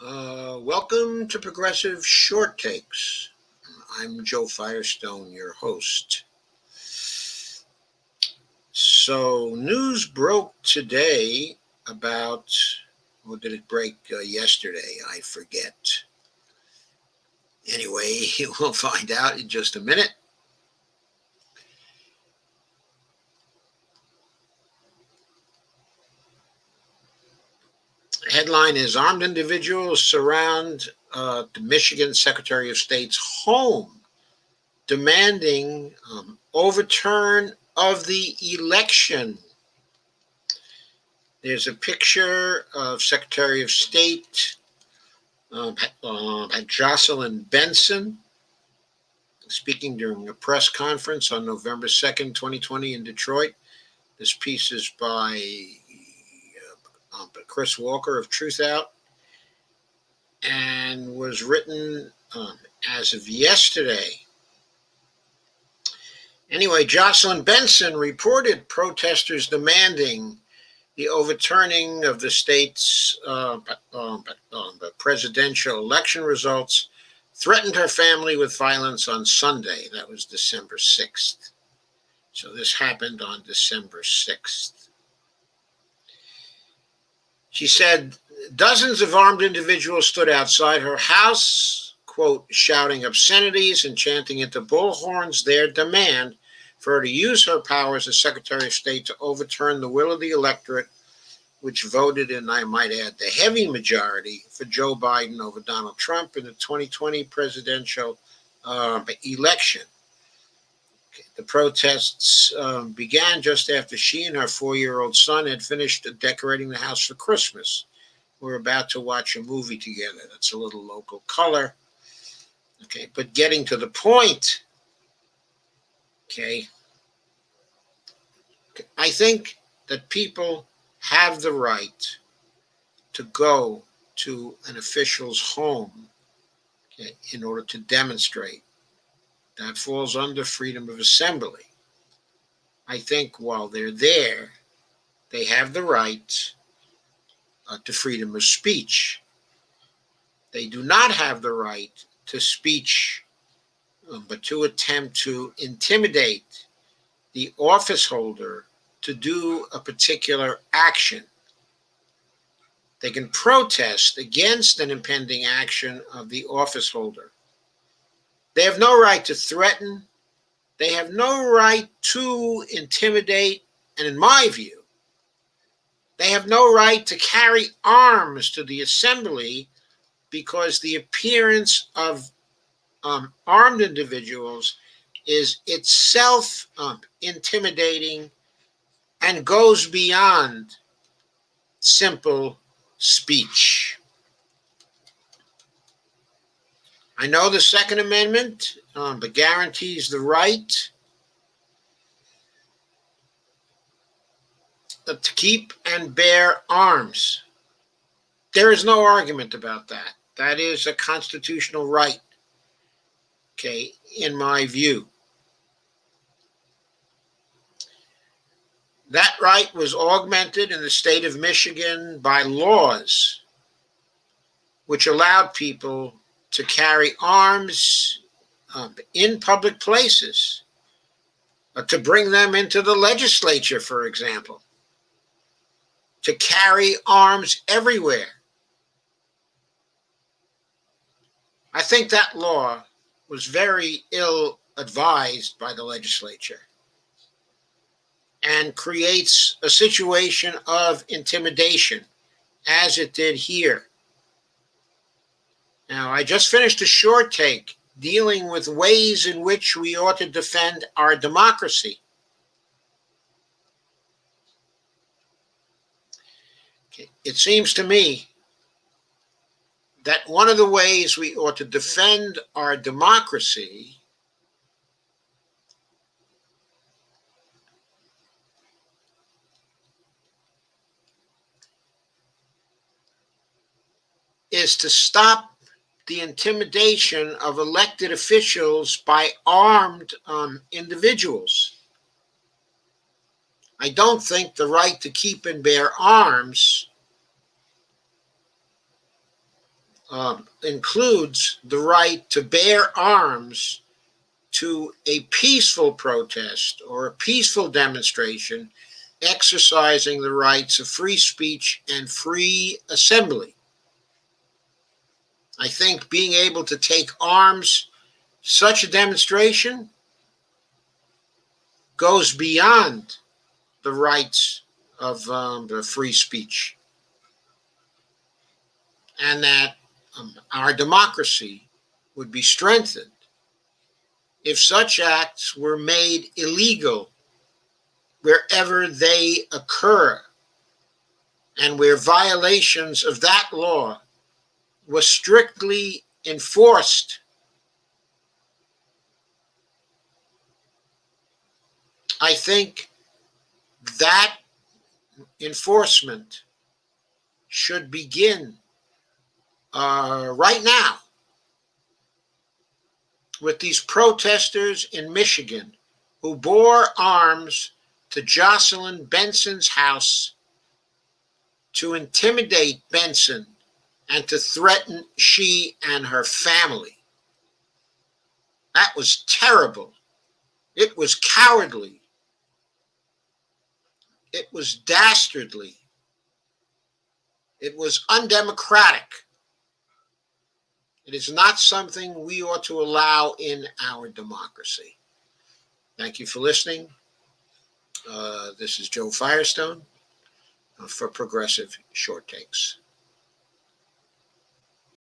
Welcome to Progressive Short Takes. I'm Joe Firestone, your host. So, news broke today about, or did it break yesterday? I forget. Anyway, we'll find out in just a minute. Headline is Armed Individuals Surround the Michigan Secretary of State's home, demanding overturn of the election. There's a picture of Secretary of State Jocelyn Benson speaking during a press conference on November 2nd, 2020 in Detroit. This piece is by Chris Walker of Truthout and was written as of yesterday. Anyway, Jocelyn Benson reported protesters demanding the overturning of the state's presidential election results threatened her family with violence on Sunday. That was December 6th. So this happened on December 6th. She said dozens of armed individuals stood outside her house, quote, shouting obscenities and chanting into bullhorns their demand for her to use her powers as Secretary of State to overturn the will of the electorate, which voted in, I might add, the heavy majority for Joe Biden over Donald Trump in the 2020 presidential election. The protests began just after she and her 4-year-old son had finished decorating the house for Christmas. We're about to watch a movie together. That's a little local color. Okay, but getting to the point, okay, I think that people have the right to go to an official's home, okay, in order to demonstrate. That falls under freedom of assembly. I think while they're there, they have the right to freedom of speech. They do not have the right to speech, but to attempt to intimidate the office holder to do a particular action. They can protest against an impending action of the office holder. They have no right to threaten. They have no right to intimidate. And in my view, they have no right to carry arms to the assembly because the appearance of armed individuals is itself intimidating and goes beyond simple speech. I know the Second Amendment but guarantees the right to keep and bear arms. There is no argument about that. That is a constitutional right, okay, in my view. That right was augmented in the state of Michigan by laws which allowed people to carry arms in public places, to bring them into the legislature, for example, to carry arms everywhere. I think that law was very ill advised by the legislature and creates a situation of intimidation, as it did here. Now, I just finished a short take dealing with ways in which we ought to defend our democracy. Okay. It seems to me that one of the ways we ought to defend our democracy is to stop the intimidation of elected officials by armed individuals. I don't think the right to keep and bear arms includes the right to bear arms to a peaceful protest or a peaceful demonstration, exercising the rights of free speech and free assembly. I think being able to take arms, such a demonstration, goes beyond the rights of the free speech, and that our democracy would be strengthened if such acts were made illegal wherever they occur, and where violations of that law were strictly enforced. I think that enforcement should begin right now with these protesters in Michigan who bore arms to Jocelyn Benson's house to intimidate Benson and to threaten she and her family. That was terrible. It was cowardly. It was dastardly. It was undemocratic. It is not something we ought to allow in our democracy. Thank you for listening. This is Joe Firestone for Progressive Short Takes.